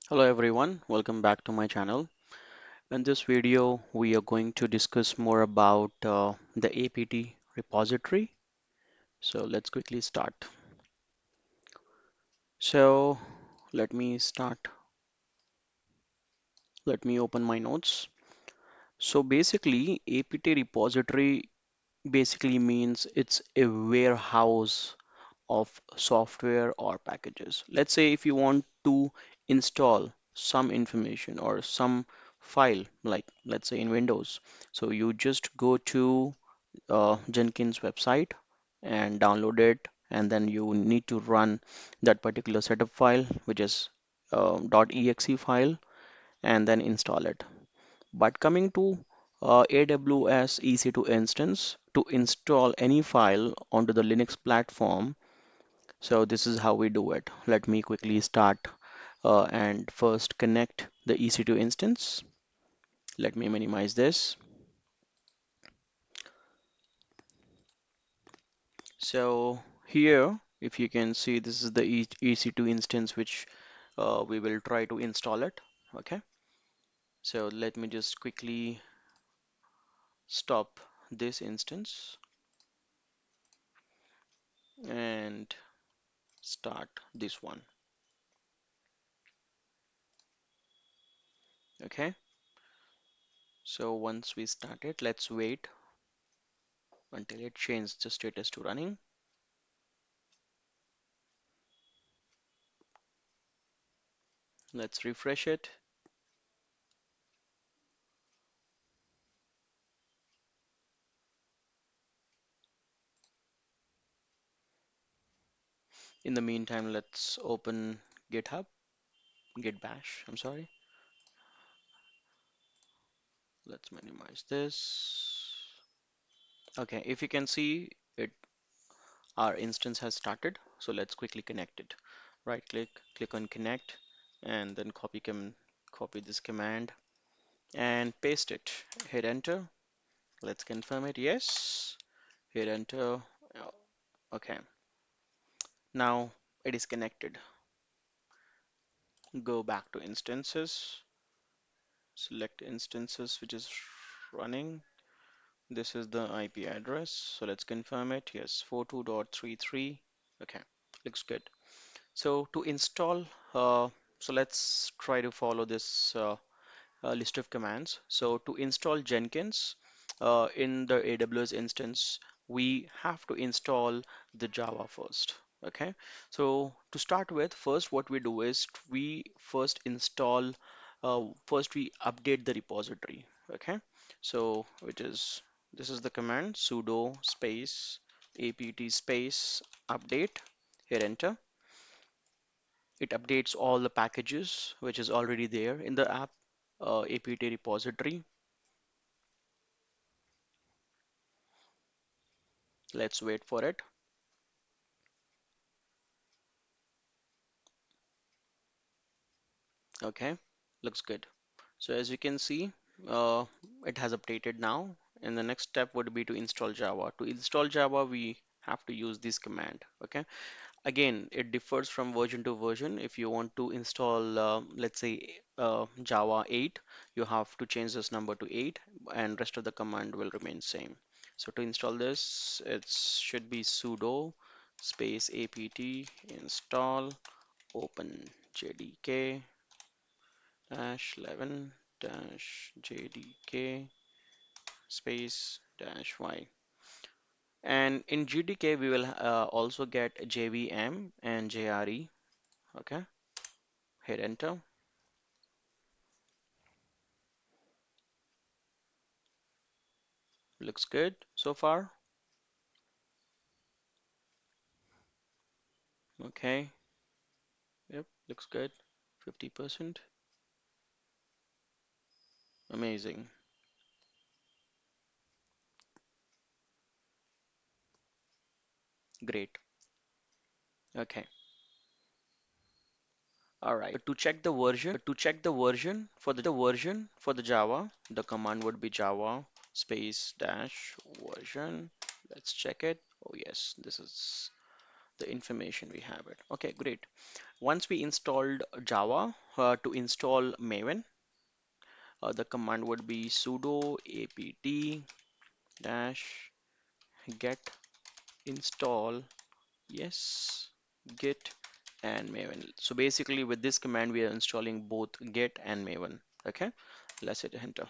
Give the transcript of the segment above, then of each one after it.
Hello everyone, welcome back to my channel. In this video, we are going to discuss more about the apt repository. So let's quickly start. So let me start. Let me open my notes. So basically, apt repository basically means it's a warehouse of software or packages. Let's say if you want to install some information or some file, like let's say in Windows, so you just go to Jenkins website and download it, and then you need to run that particular setup file, which is .exe file, and then install it. But coming to AWS EC2 instance, to install any file onto the Linux platform, so this is how we do it. Let me quickly start and first connect the EC2 instance. Let me minimize this. So here, if you can see, this is the EC2 instance which we will try to install it. Okay. So let me just quickly stop this instance and start this one. Okay. So once we start it, let's wait until it changes the status to running. Let's refresh it. In the meantime, let's open GitHub, Git bash, I'm sorry. Let's minimize this. Okay, if you can see it, our instance has started. So let's quickly connect it. Right click, click on connect, and then copy this command and paste it. Hit enter. Let's confirm it. Yes. Hit enter. Oh, okay. Now it is connected. Go back to instances. Select instances which is running. This is the IP address. So let's confirm it. Yes, 42.33. Okay, looks good. So to install, so let's try to follow this list of commands. So to install Jenkins in the AWS instance, we have to install the Java first. Okay, so to start with, first what we do is we first install, first we update the repository. Okay, so which is this is the command sudo space apt space update. Hit enter. It updates all the packages which is already there in the apt repository. Let's wait for it. Okay, looks good. So as you can see, uh, it has updated now. And the next step would be to install Java. To install Java, we have to use this command. Okay. Again, it differs from version to version. If you want to install, let's say, Java 8, you have to change this number to 8, and rest of the command will remain same. So to install this, it should be sudo space apt install open jdk dash 11 dash jdk space dash y. And in GDK, we will also get JVM and JRE. Okay, hit enter. Looks good so far. Okay, yep, looks good. 50%. Amazing. Great. Okay. All right. To check the version for the Java, the command would be Java space dash version. Let's check it. Oh yes, this is the information we have it. Okay, great. Once we installed Java, to install Maven, the command would be sudo apt dash get install yes git and Maven. So basically with this command we are installing both Git and Maven. Okay, let's hit enter.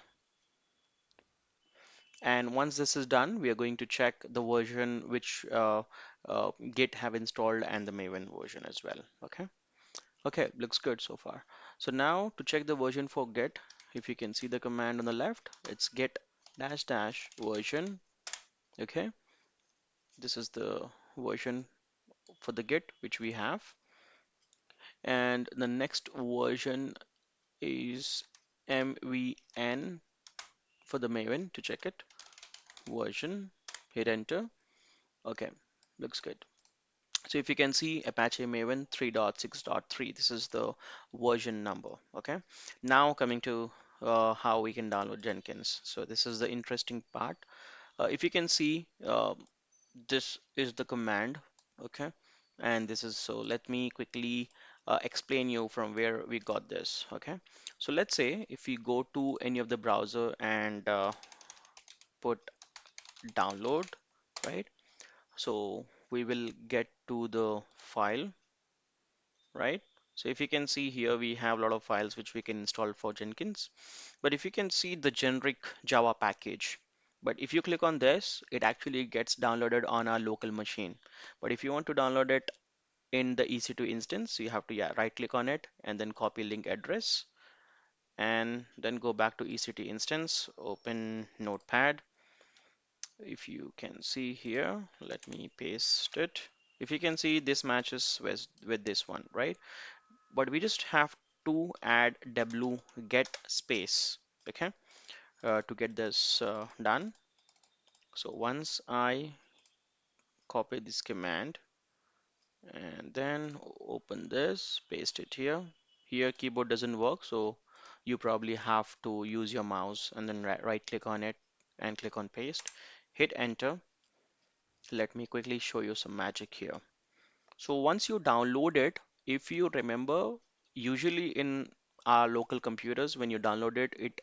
And once this is done, we are going to check the version which Git have installed and the Maven version as well. Okay. Okay, looks good so far. So now to check the version for Git, if you can see the command on the left, it's git dash dash version. Okay, this is the version for the Git which we have. And the next version is MVN for the Maven to check it. Version, hit enter. Okay, looks good. So if you can see Apache Maven 3.6.3, this is the version number. Okay. Now coming to how we can download Jenkins. So this is the interesting part. If you can see, this is the command. Okay. And this is so. Let me quickly explain you from where we got this. Okay. So let's say if we go to any of the browser and put download, right? So we will get to the file, right? So if you can see here, we have a lot of files which we can install for Jenkins. But if you can see the generic Java package, but if you click on this, it actually gets downloaded on our local machine. But if you want to download it in the EC2 instance, you have to right click on it and then copy link address and then go back to EC2 instance, open Notepad. If you can see here, let me paste it. If you can see, this matches with this one, right? But we just have to add w get space, okay, to get this done. So once I copy this command and then open this, paste it here. Here keyboard doesn't work, so you probably have to use your mouse and then right click on it and click on paste. Hit enter. Let me quickly show you some magic here. So once you download it, if you remember, usually in our local computers, when you download it, it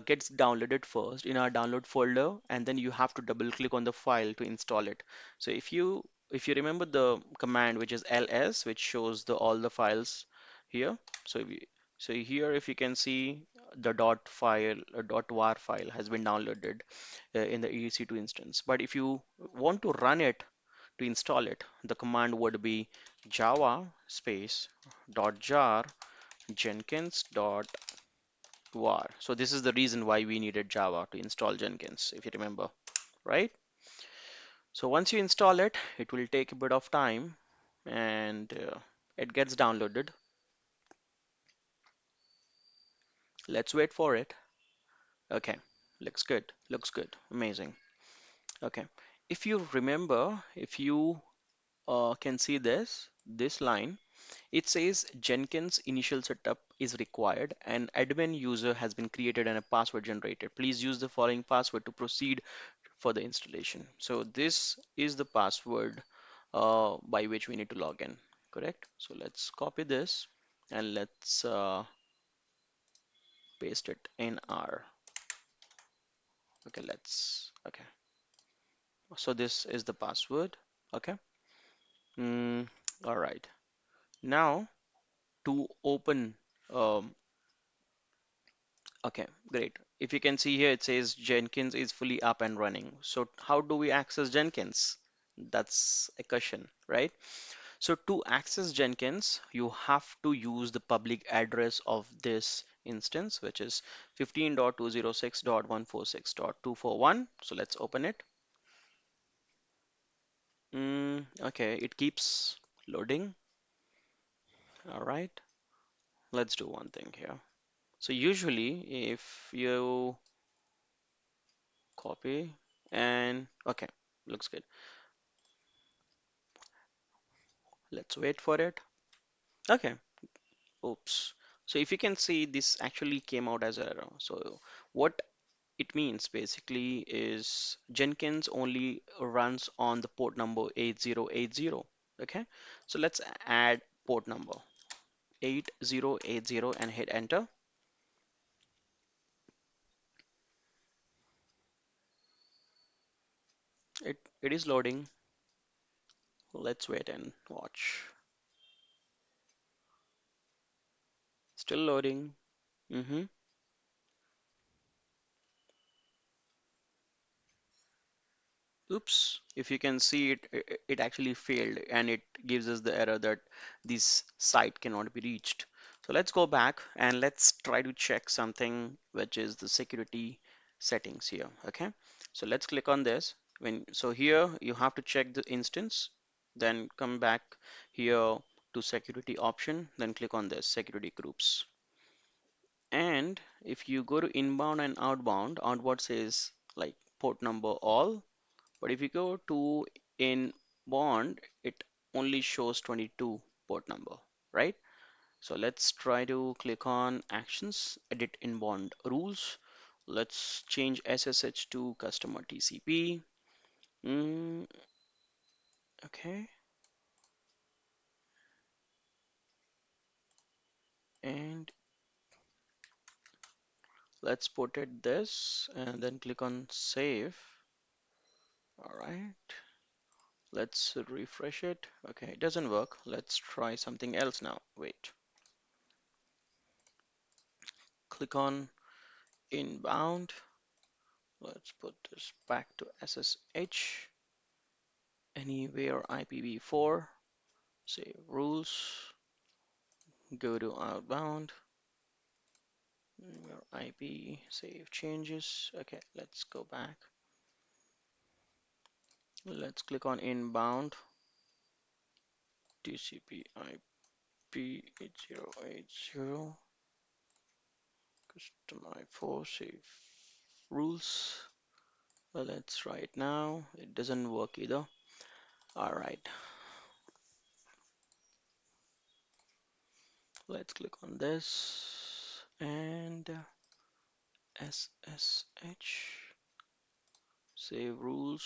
gets downloaded first in our download folder, and then you have to double click on the file to install it. So if you remember the command which is ls, which shows the all the files here. So so here, if you can see, the dot file, .war file has been downloaded in the EC2 instance. But if you want to run it to install it, the command would be java space dot jar jenkins dot war. So this is the reason why we needed Java to install Jenkins, if you remember, right? So once you install it, it will take a bit of time and it gets downloaded. Let's wait for it. Okay, looks good, amazing. Okay, if you remember, if you can see this line, it says Jenkins initial setup is required and admin user has been created and a password generated. Please use the following password to proceed for the installation. So this is the password by which we need to log in, correct? So let's copy this and let's paste it in our, okay. So this is the password, okay. Mm, all right. Now to open, um, okay, great. If you can see here, it says Jenkins is fully up and running. So how do we access Jenkins? That's a question, right? So to access Jenkins, you have to use the public address of this instance, which is 15.206.146.241. So let's open it. Okay, it keeps loading. All right, let's do one thing here. So usually if you copy and okay, looks good. Let's wait for it. Okay, oops. So if you can see, this actually came out as error. So what it means basically is Jenkins only runs on the port number 8080. Okay, so let's add port number 8080 and hit enter. It is loading. Let's wait and watch. Still loading. Mm-hmm. Oops, if you can see it actually failed and it gives us the error that this site cannot be reached. So let's go back and let's try to check something, which is the security settings here. Okay, so let's click on this. So here you have to check the instance, then come back here to security option, then click on this security groups. And if you go to inbound and outbound says like port number all, but if you go to in bond, it only shows 22 port number, right? So let's try to click on actions, edit in bond rules. Let's change SSH to customer TCP. Mm, okay, and let's put it this and then click on save. All right, let's refresh it. Okay, it doesn't work. Let's try something else now. Wait, click on inbound. Let's put this back to SSH. Anywhere IPv4. Save rules. Go to outbound. Your IP. Save changes. Okay, let's go back. Let's click on inbound. TCP IP 8080. Custom I4. Save rules. Well, let's try it now. It doesn't work either. All right. Let's click on this and SSH, save rules,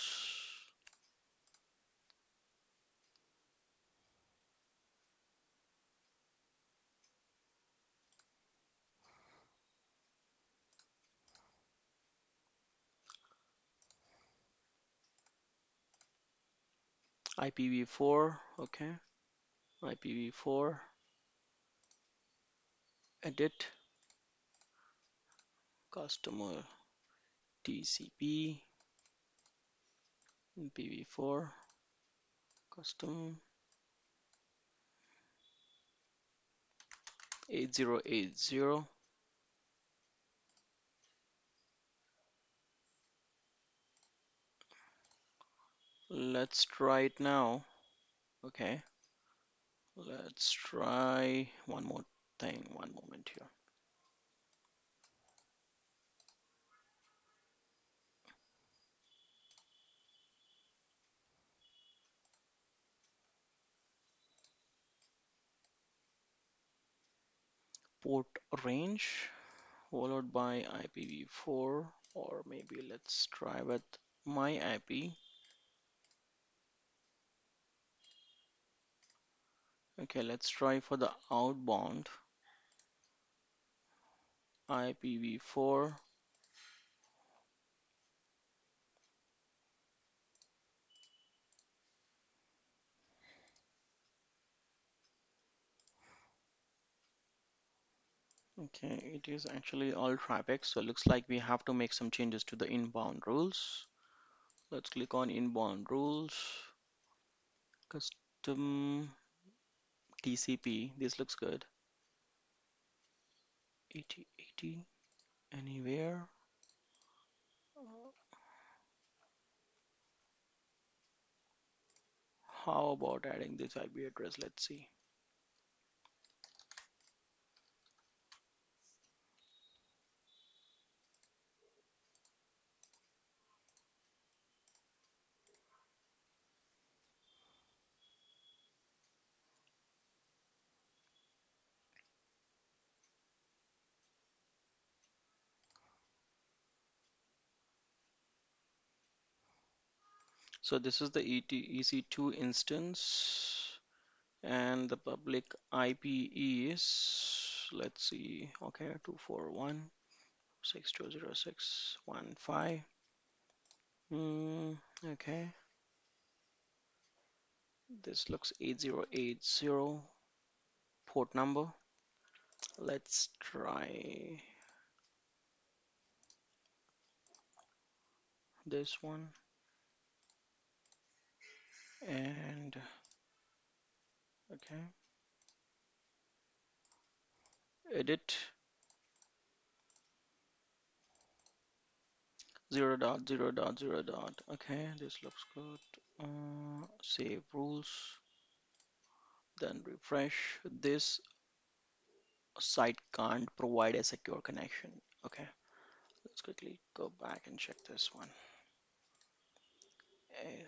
IPv4, okay, IPv4, edit, customer TCP, IPv4, custom 8080. Let's try it now. Okay, let's try one more thing. One moment here. Port range followed by IPv4, or maybe let's try with my IP. Okay, let's try for the outbound IPv4. Okay, it is actually all traffic, so it looks like we have to make some changes to the inbound rules. Let's click on inbound rules, custom TCP. This looks good. 8080 anywhere. How about adding this IP address? Let's see. So this is the EC2 instance. And the public IP is, let's see, okay, 241.620.615. Okay, this looks 8080 port number. Let's try this one and okay, edit 0.0.0. Okay, this looks good. Save rules, then refresh. This site can't provide a secure connection. Okay, let's quickly go back and check this one.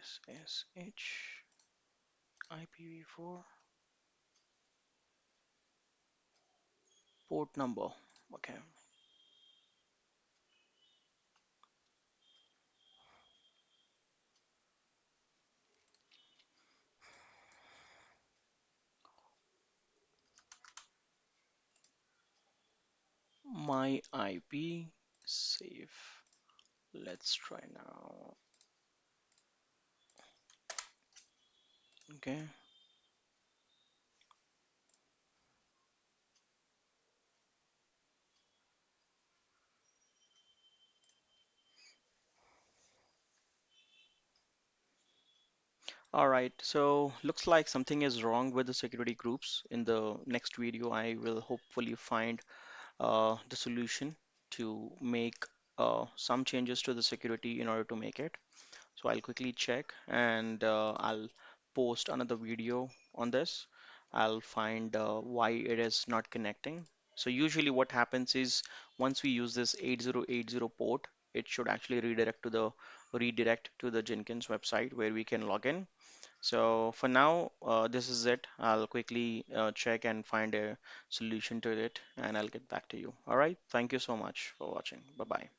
SSH IPv4 port number. Okay, my IP safe. Let's try now. Okay. All right, so looks like something is wrong with the security groups. In the next video, I will hopefully find the solution to make some changes to the security in order to make it. So I'll quickly check and I'll post another video on this. I'll find why it is not connecting. So usually what happens is once we use this 8080 port, it should actually redirect to the Jenkins website where we can log in. So for now, this is it. I'll quickly check and find a solution to it and I'll get back to you. All right. Thank you so much for watching. Bye bye.